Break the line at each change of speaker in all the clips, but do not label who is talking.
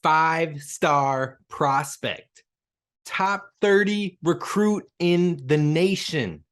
5-star prospect, top 30 recruit in the nation,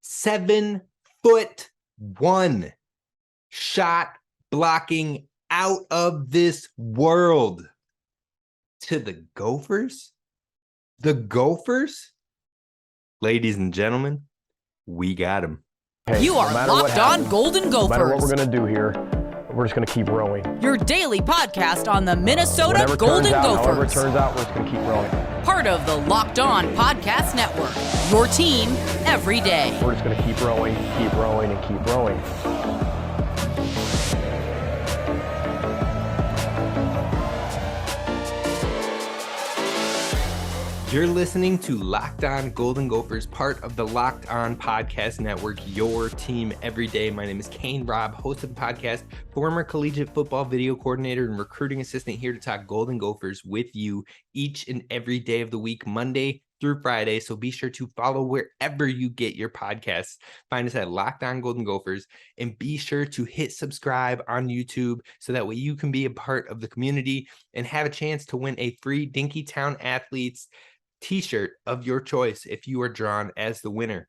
7'1", shot blocking out of this world. To the Gophers? The Gophers? Ladies and gentlemen, we got him.
Hey,
you are Locked On Golden Gophers.
No matter what we're going to do here, we're just going to keep rowing.
Your daily podcast on the Minnesota Golden Gophers.
However it turns out, we're just going to keep rowing.
Part of the Locked On Podcast Network. Your team every day.
We're just going to keep rowing, and keep rowing.
You're listening to Locked On Golden Gophers, part of the Locked On Podcast Network, your team every day. My name is Kane Rob, host of the podcast, former collegiate football video coordinator and recruiting assistant, here to talk Golden Gophers with you each and every day of the week, Monday through Friday. So be sure to follow wherever you get your podcasts. Find us at Locked On Golden Gophers, and be sure to hit subscribe on YouTube so that way you can be a part of the community and have a chance to win a free Dinkytown Athletes t-shirt of your choice if you are drawn as the winner.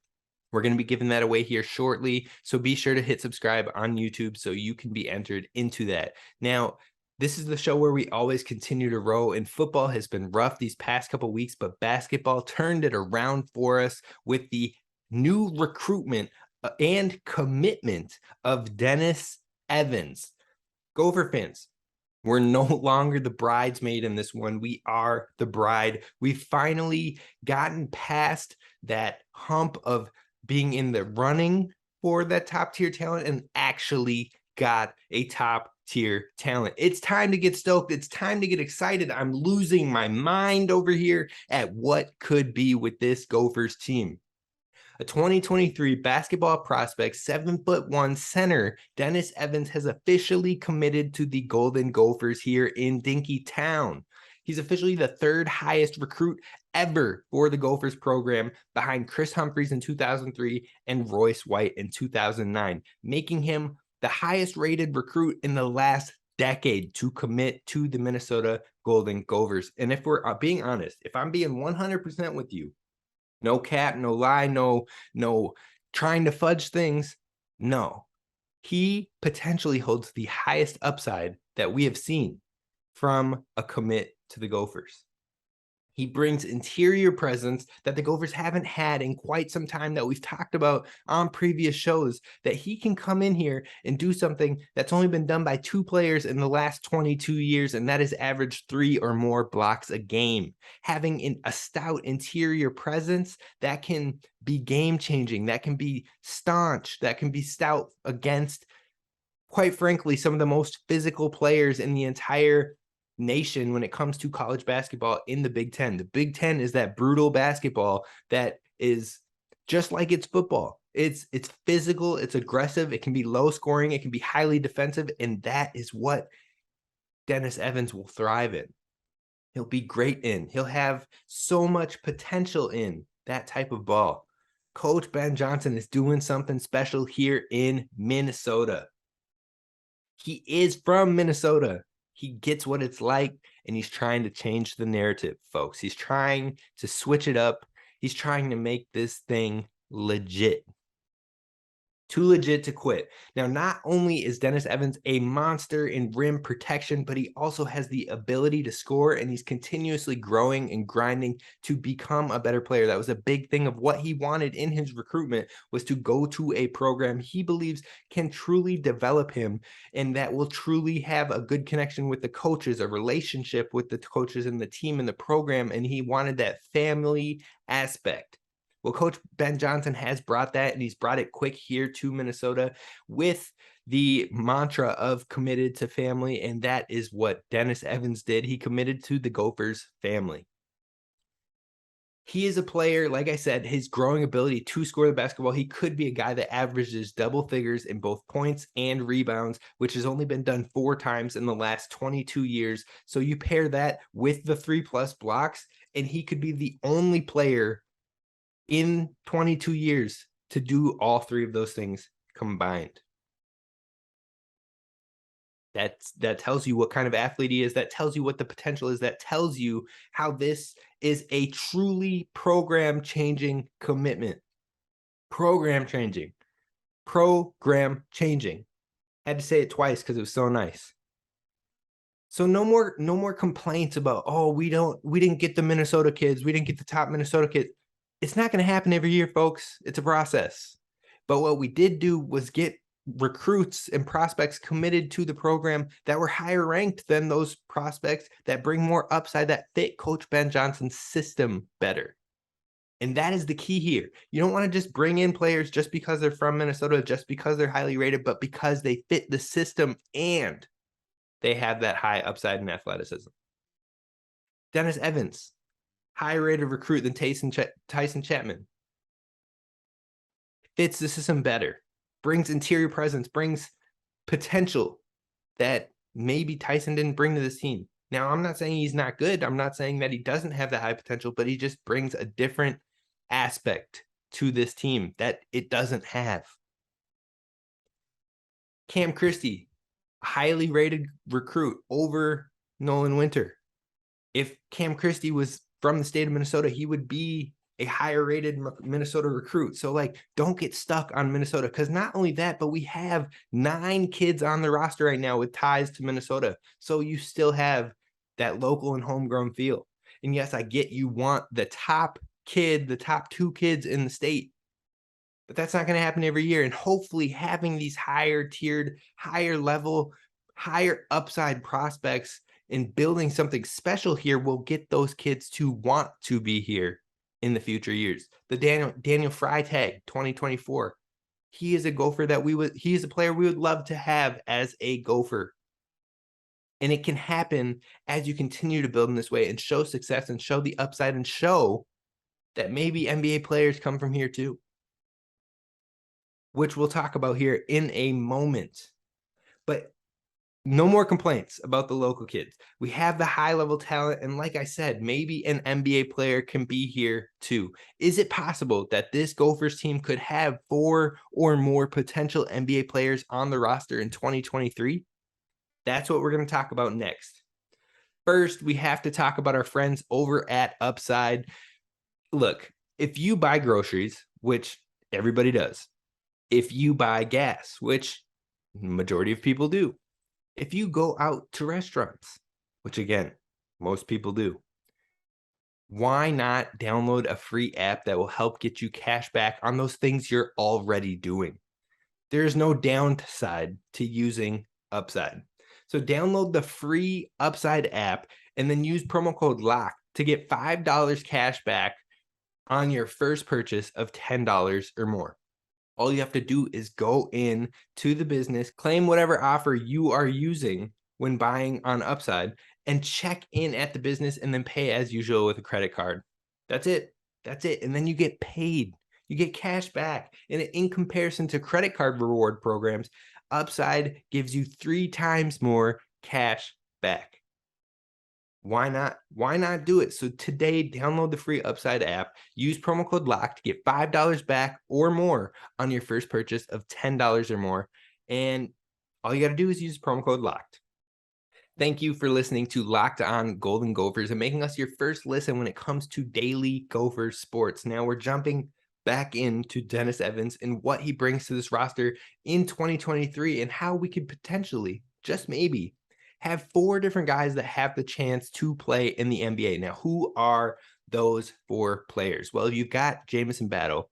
We're going to be giving that away here shortly, so be sure to hit subscribe on YouTube so you can be entered into that. Now, this is the show where we always continue to row, and football has been rough these past couple weeks, but basketball turned it around for us with the new recruitment and commitment of Dennis Evans. Gopher fans, we're no longer the bridesmaid in this one. We are the bride. We've finally gotten past that hump of being in the running for that top tier talent and actually got a top tier talent. It's time to get stoked. It's time to get excited. I'm losing my mind over here at what could be with this Gophers team. A 2023 basketball prospect, 7'1" center, Dennis Evans has officially committed to the Golden Gophers here in Dinkytown. He's officially the third highest recruit ever for the Gophers program, behind Chris Humphreys in 2003 and Royce White in 2009, making him the highest rated recruit in the last decade to commit to the Minnesota Golden Gophers. And if we're being honest, if I'm being 100% with you, no cap, no lie, no trying to fudge things. No, he potentially holds the highest upside that we have seen from a commit to the Gophers. He brings interior presence that the Gophers haven't had in quite some time, that we've talked about on previous shows, that he can come in here and do something that's only been done by 2 players in the last 22 years, and that is average 3 or more blocks a game. Having a stout interior presence that can be game-changing, that can be staunch, that can be stout against, quite frankly, some of the most physical players in the entire nation when it comes to college basketball in the Big Ten. The Big Ten is that brutal basketball that is just like it's football. It's physical, it's aggressive, it can be low scoring, it can be highly defensive, and that is what Dennis Evans will thrive in. He'll be great in. He'll have so much potential in that type of ball. Coach Ben Johnson is doing something special here in Minnesota. He is from Minnesota. He gets what it's like, and he's trying to change the narrative, folks. He's trying to switch it up. He's trying to make this thing legit. Too legit to quit. Now, not only is Dennis Evans a monster in rim protection, but he also has the ability to score, and he's continuously growing and grinding to become a better player. That was a big thing of what he wanted in his recruitment, was to go to a program he believes can truly develop him, and that will truly have a good connection with the coaches, a relationship with the coaches and the team and the program, and he wanted that family aspect. Well, Coach Ben Johnson has brought that, and he's brought it quick here to Minnesota with the mantra of committed to family, and that is what Dennis Evans did. He committed to the Gophers family. He is a player, like I said, his growing ability to score the basketball, he could be a guy that averages double figures in both points and rebounds, which has only been done 4 times in the last 22 years. So you pair that with the 3+ blocks, and he could be the only player in 22 years to do all 3 of those things combined. That tells you what kind of athlete he is. That tells you what the potential is. That tells you how this is a truly program-changing commitment. Program-changing. Program-changing. Had to say it twice because it was so nice. So no more complaints about, oh, we didn't get the Minnesota kids. We didn't get the top Minnesota kids. It's not going to happen every year, folks. It's a process. But what we did do was get recruits and prospects committed to the program that were higher ranked than those prospects that bring more upside, that fit Coach Ben Johnson's system better. And that is the key here. You don't want to just bring in players just because they're from Minnesota, just because they're highly rated, but because they fit the system and they have that high upside in athleticism. Dennis Evans, higher rated recruit than Tyson Chapman. Fits the system better, brings interior presence, brings potential that maybe Tyson didn't bring to this team. Now, I'm not saying he's not good. I'm not saying that he doesn't have the high potential, but he just brings a different aspect to this team that it doesn't have. Cam Christie, highly rated recruit over Nolan Winter. If Cam Christie was from the state of Minnesota, he would be a higher rated Minnesota recruit. So don't get stuck on Minnesota, because not only that, but we have 9 kids on the roster right now with ties to Minnesota. So you still have that local and homegrown feel. And yes, I get you want the top kid, the top 2 kids in the state, but that's not going to happen every year. And hopefully having these higher tiered, higher level, higher upside prospects and building something special here will get those kids to want to be here in the future years. The Daniel Freitag, 2024. He is a Gopher he is a player we would love to have as a Gopher. And it can happen as you continue to build in this way and show success and show the upside and show that maybe NBA players come from here too, which we'll talk about here in a moment. But no more complaints about the local kids. We have the high level talent. And like I said, maybe an NBA player can be here too. Is it possible that this Gophers team could have 4 or more potential NBA players on the roster in 2023? That's what we're going to talk about next. First, we have to talk about our friends over at Upside. Look, if you buy groceries, which everybody does, if you buy gas, which majority of people do, if you go out to restaurants, which again, most people do, why not download a free app that will help get you cash back on those things you're already doing? There's no downside to using Upside. So download the free Upside app and then use promo code LOCK to get $5 cash back on your first purchase of $10 or more. All you have to do is go in to the business, claim whatever offer you are using when buying on Upside, and check in at the business and then pay as usual with a credit card. That's it. That's it. And then you get paid. You get cash back. And in comparison to credit card reward programs, Upside gives you 3 times more cash back. Why not? Why not do it? So today, download the free Upside app, use promo code LOCK to get $5 back or more on your first purchase of $10 or more. And all you got to do is use promo code LOCKED. Thank you for listening to Locked On Golden Gophers and making us your first listen when it comes to daily Gopher sports. Now we're jumping back into Dennis Evans and what he brings to this roster in 2023 and how we could potentially, just maybe, have 4 different guys that have the chance to play in the NBA. Now, who are those 4 players? Well, you've got Jamison Battle,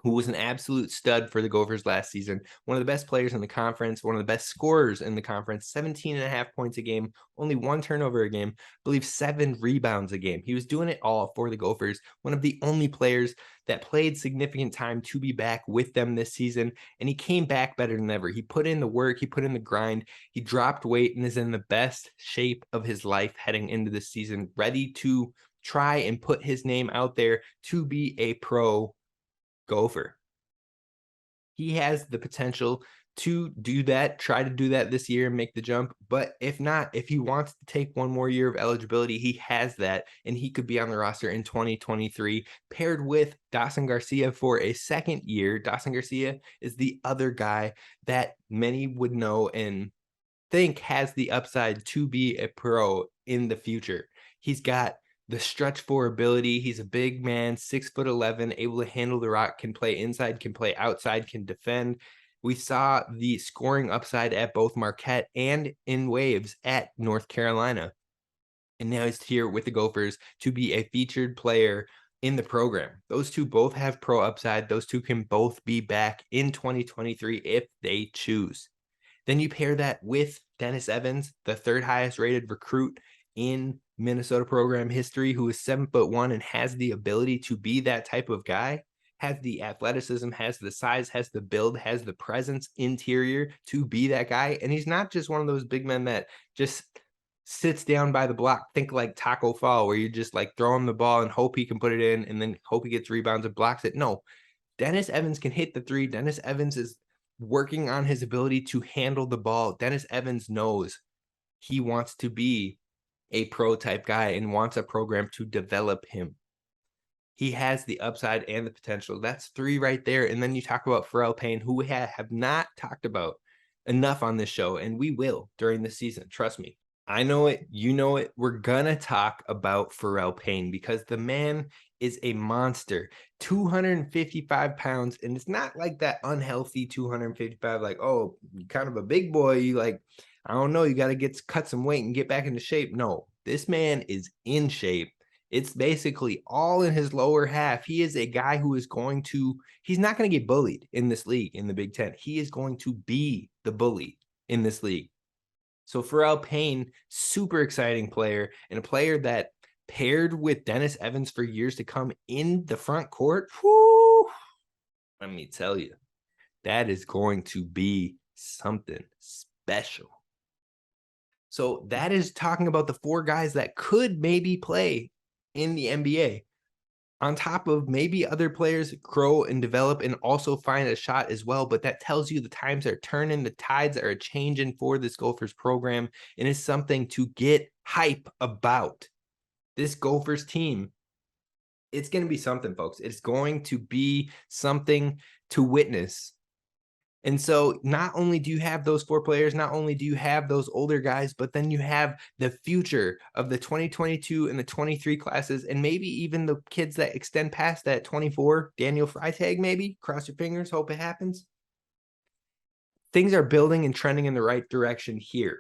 who was an absolute stud for the Gophers last season. One of the best players in the conference, one of the best scorers in the conference, 17.5 points a game, only 1 turnover a game, I believe 7 rebounds a game. He was doing it all for the Gophers. One of the only players that played significant time to be back with them this season. And he came back better than ever. He put in the work, he put in the grind, he dropped weight and is in the best shape of his life heading into this season, ready to try and put his name out there to be a pro Gopher. He has the potential to do that, try to do that this year and make the jump. But if not, if he wants to take 1 more year of eligibility, he has that, and he could be on the roster in 2023, paired with Dawson Garcia for a 2nd year. Dawson Garcia is the other guy that many would know and think has the upside to be a pro in the future. He's got the stretch four ability. He's a big man, 6'11", able to handle the rock, can play inside, can play outside, can defend. We saw the scoring upside at both Marquette and in waves at North Carolina. And now he's here with the Gophers to be a featured player in the program. Those two both have pro upside. Those two can both be back in 2023 if they choose. Then you pair that with Dennis Evans, the third highest rated recruit in Minnesota program history, who is 7'1" and has the ability to be that type of guy, has the athleticism, has the size, has the build, has the presence interior to be that guy. And he's not just one of those big men that just sits down by the block. Think like Taco Fall, where you just like throw him the ball and hope he can put it in and then hope he gets rebounds and blocks it. No, Dennis Evans can hit the three. Dennis Evans is working on his ability to handle the ball. Dennis Evans knows he wants to be a pro type guy and wants a program to develop him. He has the upside and the potential. That's three right there. And then you talk about Pharrell Payne, who we have not talked about enough on this show, and we will during the season. Trust me. I know it. You know it. We're going to talk about Pharrell Payne because the man is a monster. 255 pounds. And it's not like that unhealthy 255, like, oh, kind of a big boy. You like, I don't know, you got to cut some weight and get back into shape. No, this man is in shape. It's basically all in his lower half. He is a guy who is he's not going to get bullied in this league, in the Big Ten. He is going to be the bully in this league. So Pharrell Payne, super exciting player, and a player that paired with Dennis Evans for years to come in the front court. Whoo, let me tell you, that is going to be something special. So that is talking about the four guys that could maybe play in the NBA, on top of maybe other players grow and develop and also find a shot as well. But that tells you the times are turning, the tides are changing for this Gophers program, and it's something to get hype about. This Gophers team, it's going to be something, folks. It's going to be something to witness. And so not only do you have those four players, not only do you have those older guys, but then you have the future of the 2022 and the 23 classes, and maybe even the kids that extend past that 24, Daniel Freitag, maybe. Cross your fingers, hope it happens. Things are building and trending in the right direction here.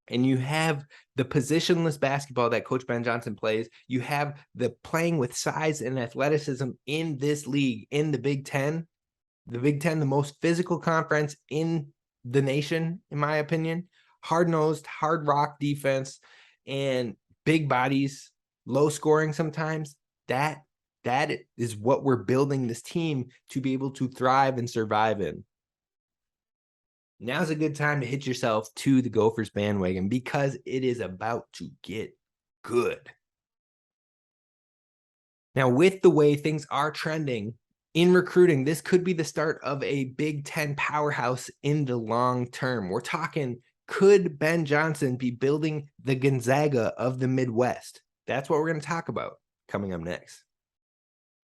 And you have the positionless basketball that Coach Ben Johnson plays. You have the playing with size and athleticism in this league, in the Big Ten. The Big Ten, the most physical conference in the nation, in my opinion. Hard-nosed, hard rock defense, and big bodies, low scoring sometimes. That is what we're building this team to be able to thrive and survive in. Now's a good time to hitch yourself to the Gophers bandwagon because it is about to get good. Now, with the way things are trending in recruiting, this could be the start of a Big Ten powerhouse in the long term. We're talking, could Ben Johnson be building the Gonzaga of the Midwest? That's what we're going to talk about coming up next.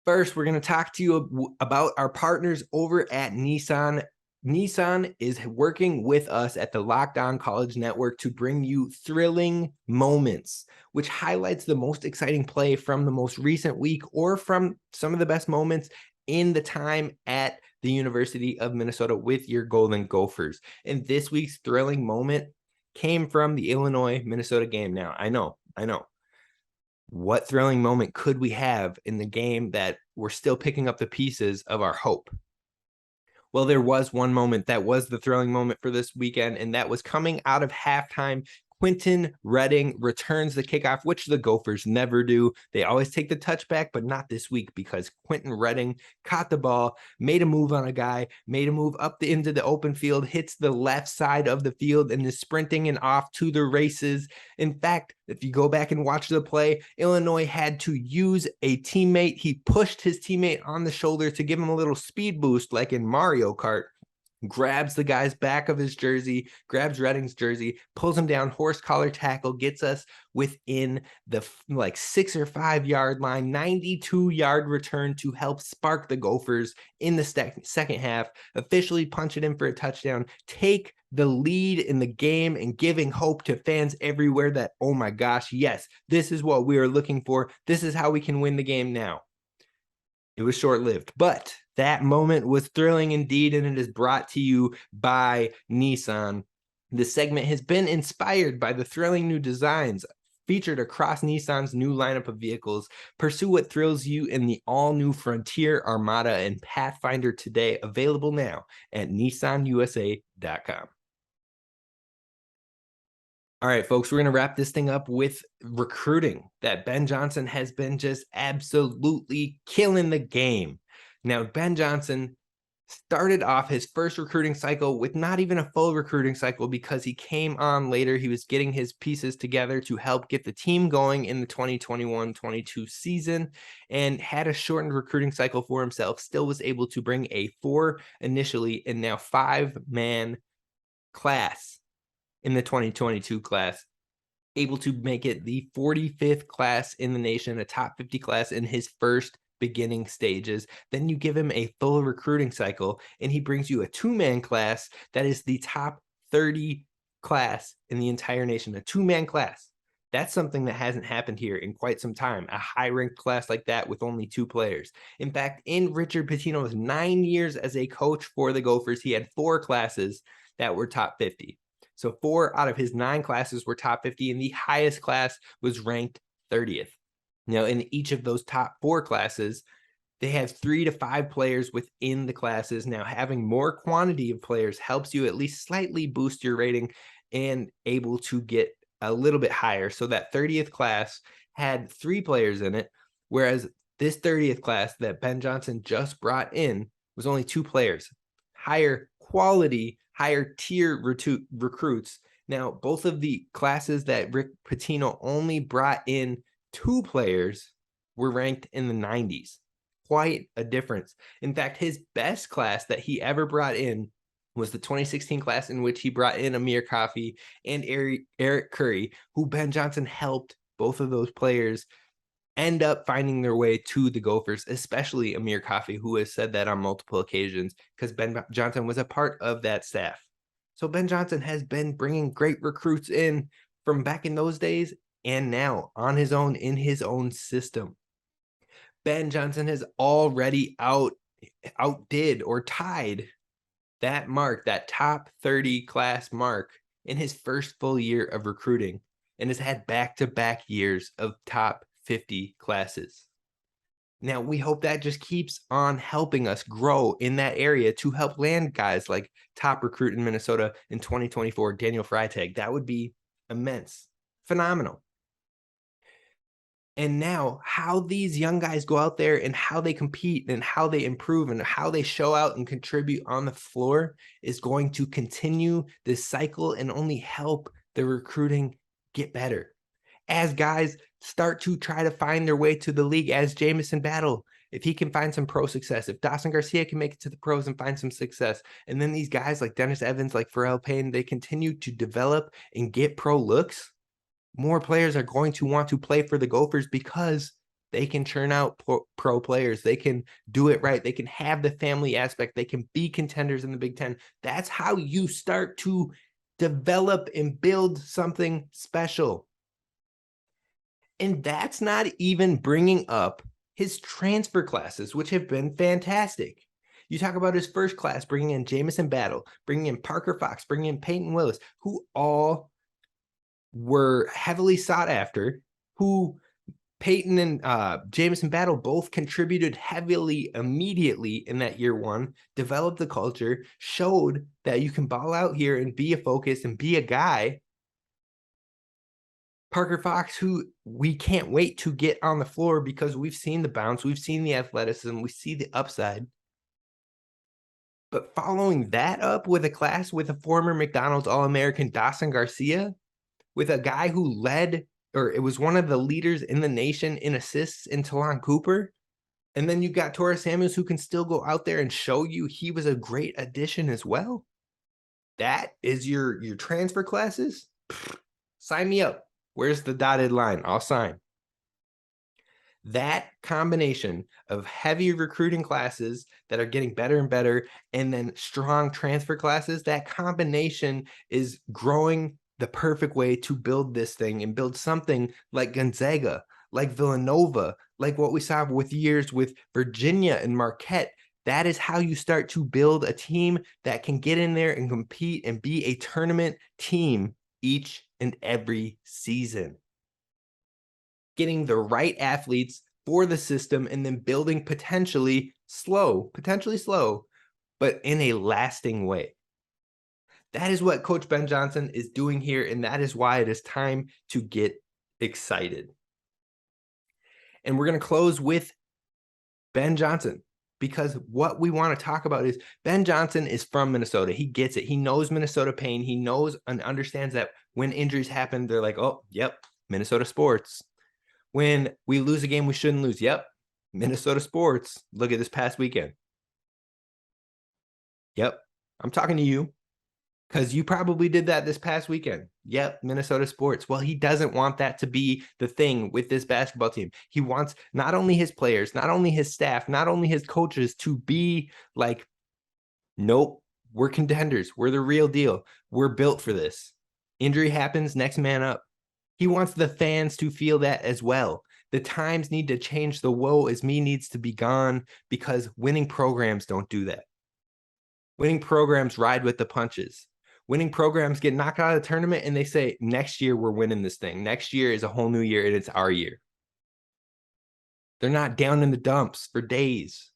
First, we're going to talk to you about our partners over at Nissan. Nissan is working with us at the Locked On College Network to bring you thrilling moments, which highlights the most exciting play from the most recent week or from some of the best moments in the time at the University of Minnesota with your Golden Gophers. And this week's thrilling moment came from the Illinois-Minnesota game. Now, I know. What thrilling moment could we have in the game that we're still picking up the pieces of our hope? Well, there was one moment that was the thrilling moment for this weekend, and that was coming out of halftime. Quentin Redding returns the kickoff, which the Gophers never do. They always take the touchback, but not this week because Quentin Redding caught the ball, made a move on a guy, made a move up into the open field, hits the left side of the field, and is sprinting and off to the races. In fact, if you go back and watch the play, Illinois had to use a teammate. He pushed his teammate on the shoulder to give him a little speed boost like in Mario Kart. grabs the guy's back of his jersey, grabs Redding's jersey, pulls him down, horse collar tackle, gets us within the 6 or 5 yard line, 92-yard return to help spark the Gophers in the second half, officially punch it in for a touchdown, take the lead in the game, and giving hope to fans everywhere that, oh my gosh, yes, this is what we are looking for. This is how we can win the game now. It was short-lived, but that moment was thrilling indeed, and it is brought to you by Nissan. This segment has been inspired by the thrilling new designs featured across Nissan's new lineup of vehicles. Pursue what thrills you in the all-new Frontier, Armada, and Pathfinder today, available now at nissanusa.com. All right, folks, we're going to wrap this thing up with recruiting that Ben Johnson has been just absolutely killing the game. Now, Ben Johnson started off his first recruiting cycle with not even a full recruiting cycle because he came on later. He was getting his pieces together to help get the team going in the 2021-22 season and had a shortened recruiting cycle for himself. Still was able to bring a 4 initially and now 5-man class in the 2022 class, able to make it the 45th class in the nation, a top 50 class in his first beginning stages. Then you give him a full recruiting cycle and he brings you a 2-man class that is the top 30 class in the entire nation, a 2-man class. That's something that hasn't happened here in quite some time, a high-ranked class like that with only 2 players. In fact, in Richard Pitino's 9 years as a coach for the Gophers, he had 4 classes that were top 50. So 4 out of his 9 classes were top 50, and the highest class was ranked 30th. Now, in each of those top 4 classes, they have 3 to 5 players within the classes. Now, having more quantity of players helps you at least slightly boost your rating and able to get a little bit higher. So that 30th class had 3 players in it, whereas this 30th class that Ben Johnson just brought in was only 2 players. Higher quality, higher tier recruits. Now, both of the classes that Rick Pitino only brought in 2 players were ranked in the 90s. Quite a difference. In fact, his best class that he ever brought in was the 2016 class, in which he brought in Amir Coffey and Eric Curry, who Ben Johnson helped both of those players end up finding their way to the Gophers, especially Amir Coffey, who has said that on multiple occasions because Ben Johnson was a part of that staff. So Ben Johnson has been bringing great recruits in from back in those days and now on his own in his own system. Ben Johnson has already outdid or tied that mark, that top 30 class mark, in his first full year of recruiting, and has had back-to-back years of top 50 classes. Now, we hope that just keeps on helping us grow in that area to help land guys like top recruit in Minnesota in 2024, Daniel Freitag. That would be immense, phenomenal. And now how these young guys go out there and how they compete and how they improve and how they show out and contribute on the floor is going to continue this cycle and only help the recruiting get better. As guys start to try to find their way to the league, as Jamison Battle, if he can find some pro success, if Dawson Garcia can make it to the pros and find some success, and then these guys like Dennis Evans, like Pharrell Payne, they continue to develop and get pro looks, more players are going to want to play for the Gophers because they can churn out pro players. They can do it right. They can have the family aspect. They can be contenders in the Big Ten. That's how you start to develop and build something special. And that's not even bringing up his transfer classes, which have been fantastic. You talk about his first class, bringing in Jamison Battle, bringing in Parker Fox, bringing in Peyton Willis, who all were heavily sought after, who Peyton and Jamison Battle both contributed heavily immediately in that year 1, developed the culture, showed that you can ball out here and be a focus and be a guy. Parker Fox, who we can't wait to get on the floor because we've seen the bounce, we've seen the athleticism, we see the upside. But following that up with a class with a former McDonald's All-American Dawson Garcia, with a guy who led, or it was one of the leaders in the nation in assists in Talon Cooper, And then you got Torres Samuels, who can still go out there and show you he was a great addition as well. That is your transfer classes. Sign me up. Where's the dotted line? I'll sign. That combination of heavy recruiting classes that are getting better and better, and then strong transfer classes, that combination is growing the perfect way to build this thing and build something like Gonzaga, like Villanova, like what we saw with years with Virginia and Marquette. That is how you start to build a team that can get in there and compete and be a tournament team each and every season. Getting the right athletes for the system and then building potentially slow, but in a lasting way. That is what Coach Ben Johnson is doing here, and that is why it is time to get excited. And we're going to close with Ben Johnson, because what we want to talk about is Ben Johnson is from Minnesota. He gets it. He knows Minnesota pain. He knows and understands that when injuries happen, they're like, oh, yep, Minnesota sports. When we lose a game we shouldn't lose, yep, Minnesota sports. Look at this past weekend. Yep, I'm talking to you because you probably did that this past weekend. Yep, Minnesota sports. Well, he doesn't want that to be the thing with this basketball team. He wants not only his players, not only his staff, not only his coaches to be like, nope, we're contenders. We're the real deal. We're built for this. Injury happens, next man up. He wants the fans to feel that as well. The times need to change. The woe is me needs to be gone, because winning programs don't do that. Winning programs ride with the punches. Winning programs get knocked out of the tournament and they say, next year we're winning this thing. Next year is a whole new year and it's our year. They're not down in the dumps for days.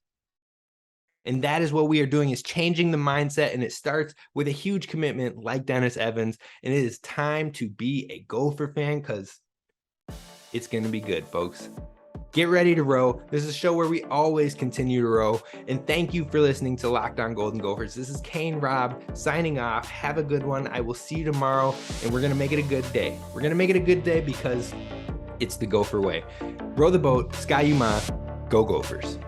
And that is what we are doing, is changing the mindset. And it starts with a huge commitment like Dennis Evans. And it is time to be a Gopher fan, because it's going to be good, folks. Get ready to row. This is a show where we always continue to row. And thank you for listening to Locked On Golden Gophers. This is Kane Rob signing off. Have a good one. I will see you tomorrow, and we're going to make it a good day. We're going to make it a good day because it's the Gopher way. Row the boat, Sky Uma, go Gophers.